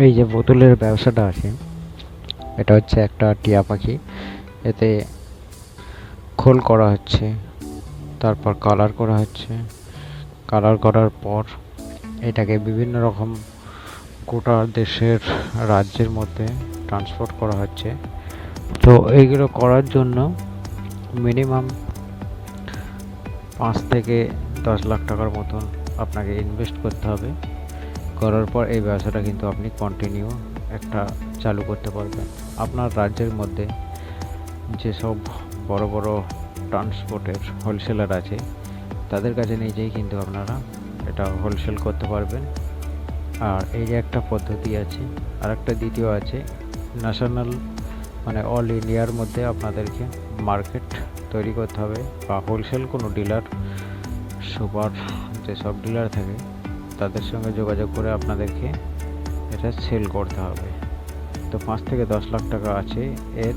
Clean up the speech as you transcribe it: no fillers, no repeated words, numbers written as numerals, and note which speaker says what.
Speaker 1: এই যে বোতলের ব্যবসাটা আছে, এটা হচ্ছে একটা টিয়া পাখি। এতে খোল করা হচ্ছে, তারপর কালার করা হচ্ছে। কালার করার পর এটাকে বিভিন্ন রকম গোটা দেশের রাজ্যের মধ্যে ট্রান্সপোর্ট করা হচ্ছে। তো এইগুলো করার জন্য মিনিমাম 5 থেকে 10 লাখ টাকার মতন আপনাকে ইনভেস্ট করতে হবে। করার পর এই ব্যবসাটা কিন্তু আপনি কন্টিনিউ একটা চালু করতে পারবেন। আপনার রাজ্যের মধ্যে যেসব বড় বড় ট্রান্সপোর্টের হোলসেলার আছে, তাদের কাছে নিজেই কিন্তু আপনারা এটা হোলসেল করতে পারবেন। আর এই যে একটা পদ্ধতি আছে, আর একটা দ্বিতীয় আছে, ন্যাশনাল মানে অল ইন্ডিয়ার মধ্যে আপনাদেরকে মার্কেট তৈরি করতে হবে, বা হোলসেল কোনো ডিলার, সুপার যেসব ডিলার থাকে তাদের সঙ্গে যোগাযোগ করে আপনাদেরকে এটা সেল করতে হবে। তো 5 থেকে 10 লাখ টাকা আছে এর